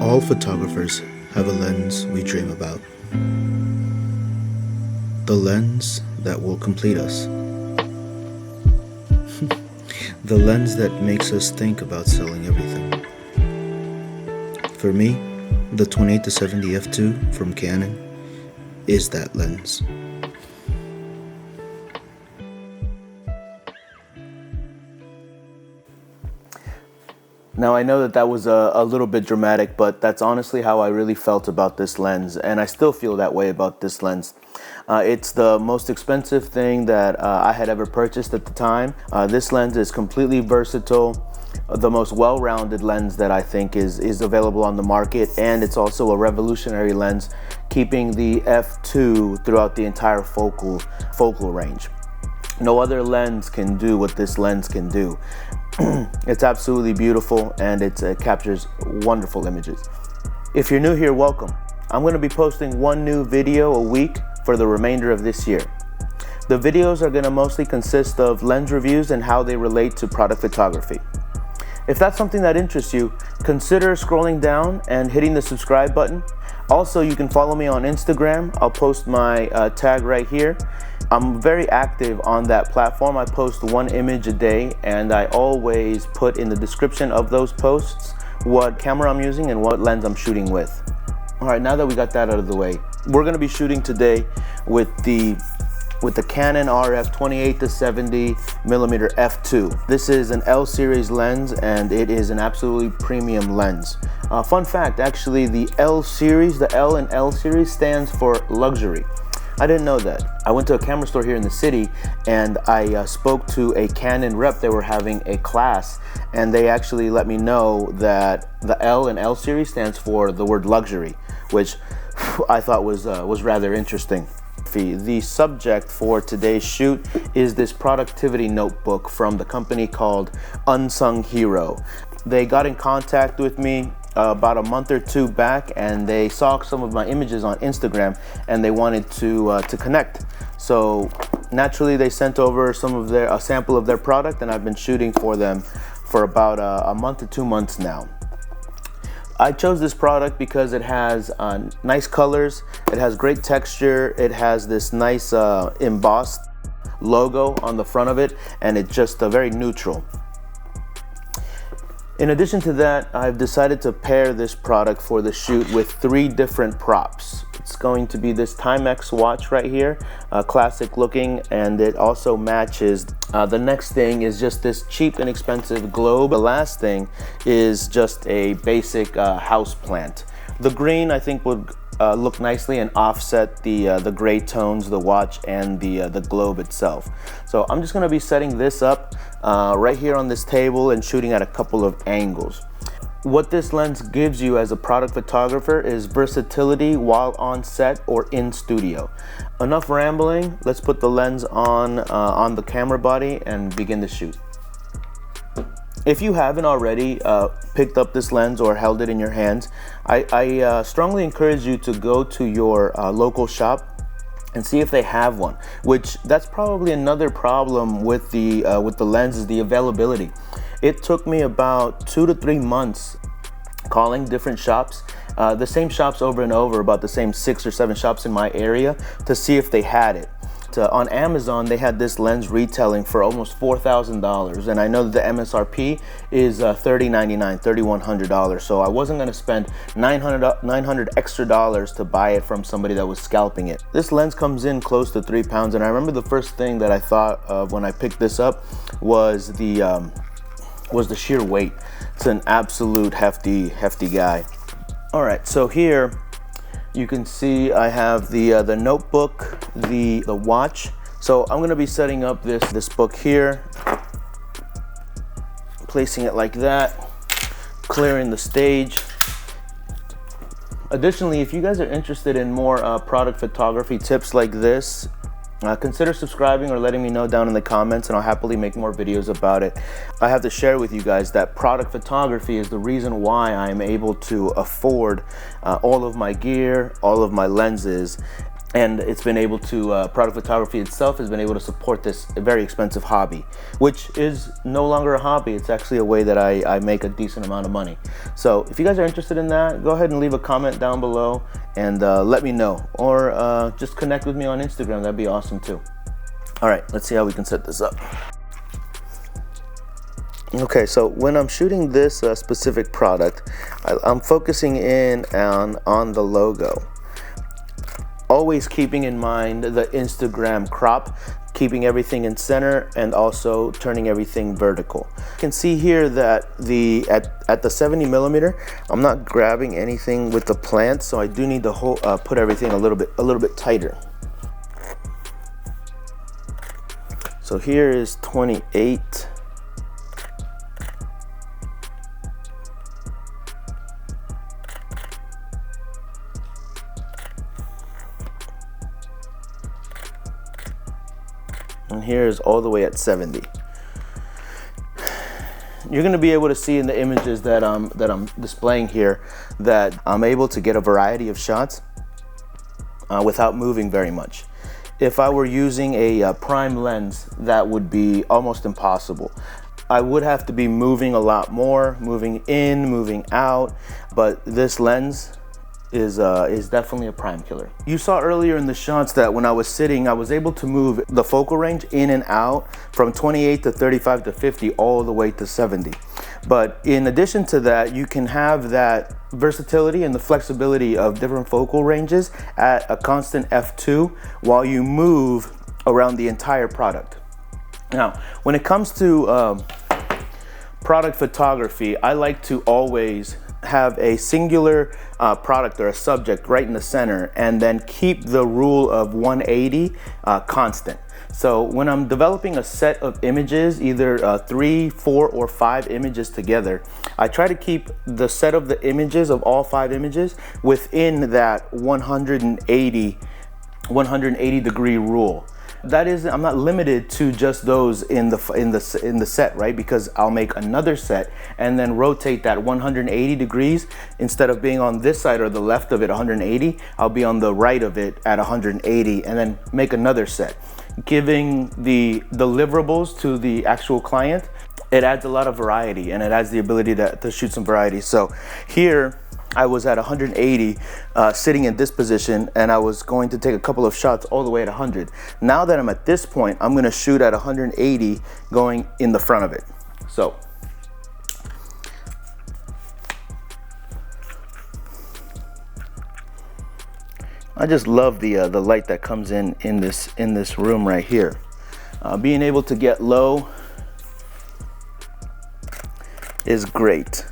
All photographers have a lens we dream about. The lens that will complete us. The lens that makes us think about selling everything. For me, the 28-70 f2 from Canon is that lens. Now I know that was a little bit dramatic, but that's honestly how I really felt about this lens, and I still feel that way about this lens. It's the most expensive thing that I had ever purchased at the time. This lens is completely versatile, the most well-rounded lens that I think is available on the market, and it's also a revolutionary lens, keeping the f2 throughout the entire focal range. No other lens can do what this lens can do. It's absolutely beautiful, and it captures wonderful images. If you're new here, welcome. I'm going to be posting one new video a week for the remainder of this year. The videos are going to mostly consist of lens reviews and how they relate to product photography. If that's something that interests you, consider scrolling down and hitting the subscribe button. Also, you can follow me on Instagram. I'll post my tag right here. I'm very active on that platform. I post one image a day, and I always put in the description of those posts what camera I'm using and what lens I'm shooting with. All right, now that we got that out of the way, we're gonna be shooting today with the Canon RF 28-70 millimeter f2. This is an L series lens, and it is an absolutely premium lens. Fun fact, actually, the L series, the L in L series stands for luxury. I didn't know that. I went to a camera store here in the city, and I spoke to a Canon rep. They were having a class, and they actually let me know that the L in L series stands for the word luxury, which I thought was rather interesting. The subject for today's shoot is this productivity notebook from the company called Unsung Hero. They got in contact with me about a month or two back, and they saw some of my images on Instagram, and they wanted to connect. So naturally, they sent over a sample of their product, and I've been shooting for them for about a month to 2 months now. I chose this product because it has nice colors, it has great texture, it has this nice embossed logo on the front of it, and it's just very neutral. In addition to that, I've decided to pair this product for the shoot with 3 different props. It's going to be this Timex watch right here, classic looking, and it also matches. The next thing is just this cheap, inexpensive globe. The last thing is just a basic house plant. The green, I think, would look nicely and offset the gray tones, the watch, and the globe itself. So I'm just going to be setting this up right here on this table and shooting at a couple of angles. What this lens gives you as a product photographer is versatility while on set or in studio. Enough rambling. Let's put the lens on the camera body and begin the shoot. If you haven't already picked up this lens or held it in your hands, I strongly encourage you to go to your local shop and see if they have one, which that's probably another problem with the lens, is the availability. It took me about 2 to 3 months calling different shops, the same shops over and over, about the same 6 or 7 shops in my area, to see if they had it. On Amazon, they had this lens retailing for almost $4,000, and I know that the MSRP is $3,099, $3,100. So I wasn't going to spend $900 extra dollars to buy it from somebody that was scalping it. This lens comes in close to 3 pounds, and I remember the first thing that I thought of when I picked this up was the sheer weight. It's an absolute hefty guy. All right, so here you can see I have the notebook, the watch. So I'm going to be setting up this book here, placing it like that, clearing the stage. Additionally, if you guys are interested in more product photography tips like this, consider subscribing or letting me know down in the comments, and I'll happily make more videos about it. I have to share with you guys that product photography is the reason why I'm able to afford all of my gear, all of my lenses, And it's been able to, product photography itself has been able to support this very expensive hobby, which is no longer a hobby. It's actually a way that I make a decent amount of money. So if you guys are interested in that, go ahead and leave a comment down below and let me know, or just connect with me on Instagram. That'd be awesome too. All right, let's see how we can set this up. Okay, so when I'm shooting this specific product, I'm focusing in on the logo. Always keeping in mind the Instagram crop, keeping everything in center and also turning everything vertical. You can see here that at the 70 millimeter, I'm not grabbing anything with the plant, so I do need to put everything a little bit tighter. So here is 28. And here's all the way at 70. You're going to be able to see in the images that I'm displaying here that I'm able to get a variety of shots without moving very much. If I were using a prime lens, that would be almost impossible. I would have to be moving a lot more, moving in, moving out, but this lens is definitely a prime killer. You saw earlier in the shots that when I was sitting, I was able to move the focal range in and out from 28 to 35 to 50 all the way to 70. But in addition to that, you can have that versatility and the flexibility of different focal ranges at a constant f2 while you move around the entire product. Now, when it comes to product photography, I like to always have a singular product or a subject right in the center and then keep the rule of 180 constant. So when I'm developing a set of images, either 3, 4, or 5 images together, I try to keep the set of the images of all 5 images within that 180 degree rule. That is, I'm not limited to just those in the set, right? Because I'll make another set and then rotate that 180 degrees. Instead of being on this side or the left of it 180, I'll be on the right of it at 180 and then make another set. Giving the deliverables to the actual client, it adds a lot of variety and it adds the ability to shoot some variety. So here I was at 180 sitting in this position, and I was going to take a couple of shots all the way at 100. Now that I'm at this point, I'm going to shoot at 180 going in the front of it. So I just love the light that comes in this room right here. Being able to get low is great.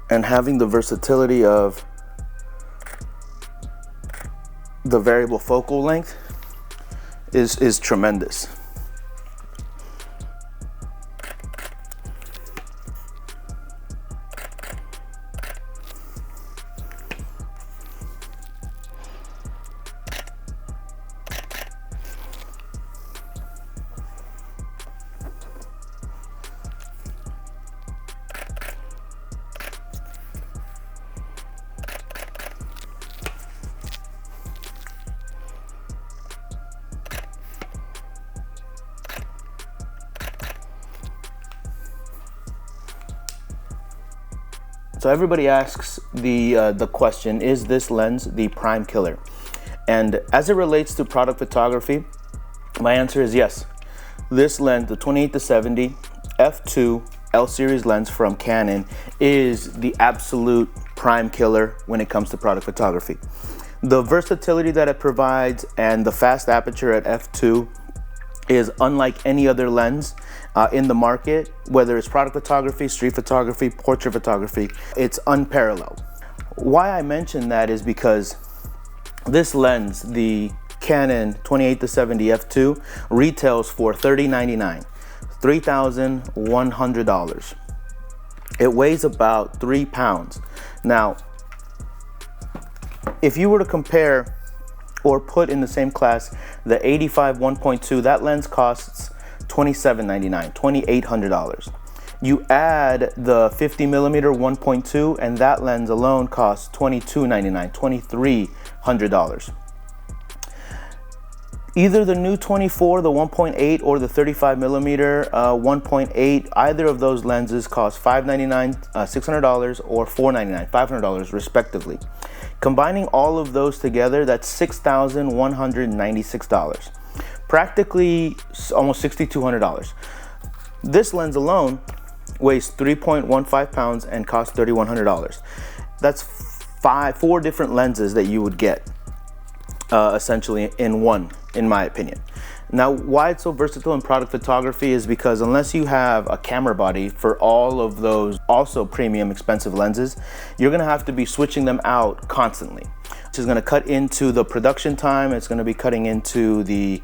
And having the versatility of the variable focal length is tremendous. So everybody asks the question, is this lens the prime killer? And as it relates to product photography, my answer is yes. This lens, the 28-70 f2 L series lens from Canon, is the absolute prime killer when it comes to product photography. The versatility that it provides and the fast aperture at f2 is unlike any other lens in the market, whether it's product photography, street photography, portrait photography. It's unparalleled. Why I mention that is because this lens, the Canon 28-70 f2, retails for $30.99, $3,100. It weighs about 3 pounds. Now, if you were to compare or put in the same class the 85 1.2, that lens costs $27.99, $2,800. You add the 50mm 1.2, and that lens alone costs $22.99, $2,300. Either the new 24, the 1.8, or the 35mm 1.8, either of those lenses cost $599, $600, or $499, $500 respectively. Combining all of those together, that's $6,196. Practically almost $6,200. This lens alone weighs 3.15 pounds and costs $3,100. That's four different lenses that you would get essentially in one, in my opinion. Now, why it's so versatile in product photography is because unless you have a camera body for all of those also premium expensive lenses, you're gonna have to be switching them out constantly, which is gonna cut into the production time. It's gonna be cutting into the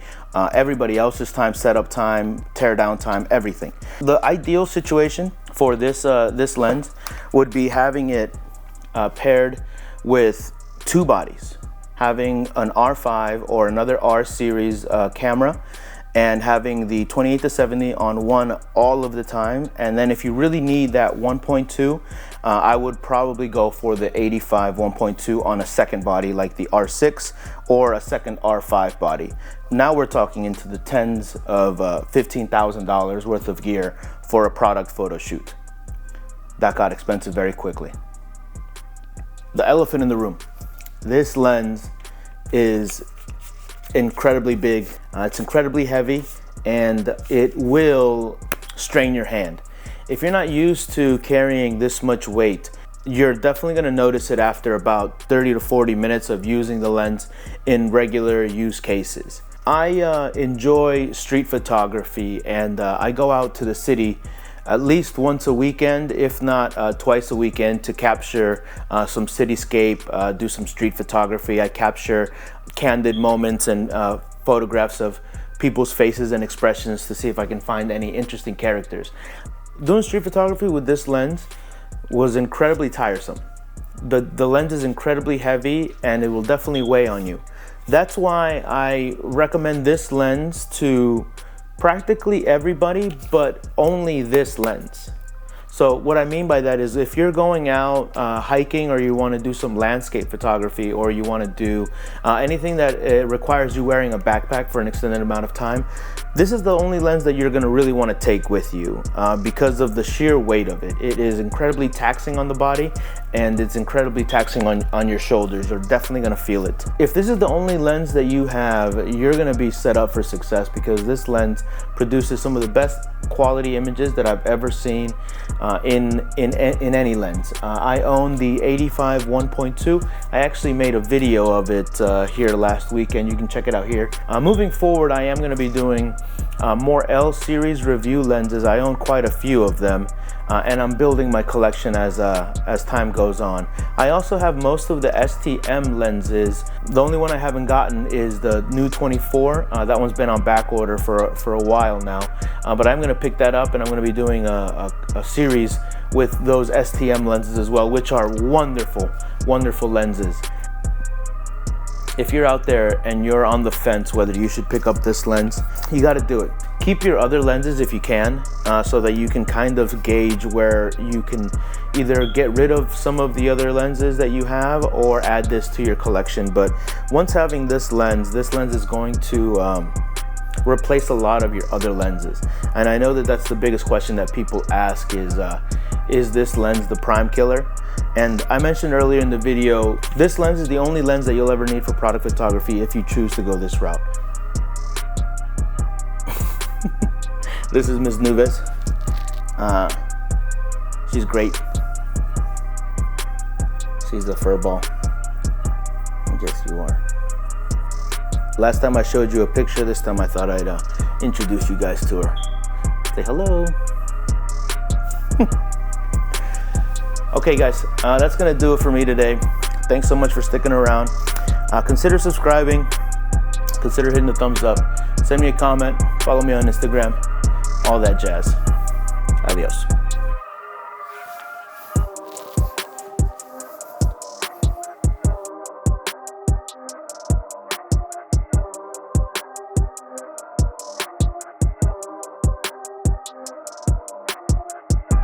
everybody else's time, setup time, tear down time, everything. The ideal situation for this lens would be having it paired with two bodies, having an R5 or another R series camera, and having the 28-70 on one all of the time. And then if you really need that 1.2, I would probably go for the 85 1.2 on a second body like the R6 or a second R5 body. Now we're talking into the tens of $15,000 worth of gear for a product photo shoot. That got expensive very quickly. The elephant in the room. This lens is incredibly big, it's incredibly heavy, and it will strain your hand. If you're not used to carrying this much weight, you're definitely going to notice it after about 30 to 40 minutes of using the lens in regular use cases. I enjoy street photography, and I go out to the city at least once a weekend, if not twice a weekend, to capture some cityscape, do some street photography. I capture candid moments and photographs of people's faces and expressions to see if I can find any interesting characters. Doing street photography with this lens was incredibly tiresome. The lens is incredibly heavy and it will definitely weigh on you. That's why I recommend this lens to practically everybody, but only this lens. So what I mean by that is if you're going out hiking, or you want to do some landscape photography, or you want to do anything that requires you wearing a backpack for an extended amount of time, this is the only lens that you're going to really want to take with you because of the sheer weight of it. It is incredibly taxing on the body, and it's incredibly taxing on your shoulders. You're definitely going to feel it. If this is the only lens that you have, you're going to be set up for success, because this lens produces some of the best quality images that I've ever seen in any lens. I own the 85 1.2. I actually made a video of it here last weekend. You can check it out here. Moving forward, I am going to be doing more L series review lenses. I own quite a few of them, and I'm building my collection as time goes on. I also have most of the STM lenses. The only one I haven't gotten is the new 24. That one's been on back order for a while now, but I'm going to pick that up, and I'm going to be doing a series with those STM lenses as well, which are wonderful, wonderful lenses. If you're out there and you're on the fence whether you should pick up this lens, you got to do it. Keep your other lenses if you can, so that you can kind of gauge where you can either get rid of some of the other lenses that you have or add this to your collection. But once having this lens is going to replace a lot of your other lenses. And I know that that's the biggest question that people ask is this lens the prime killer? And I mentioned earlier in the video, this lens is the only lens that you'll ever need for product photography if you choose to go this route. This is Ms. Nuves. She's great. She's a furball. Yes, you are. Last time I showed you a picture, this time I thought I'd introduce you guys to her. Say hello. Okay guys, that's gonna do it for me today. Thanks so much for sticking around. Consider subscribing, consider hitting the thumbs up, send me a comment, follow me on Instagram, all that jazz. Adios.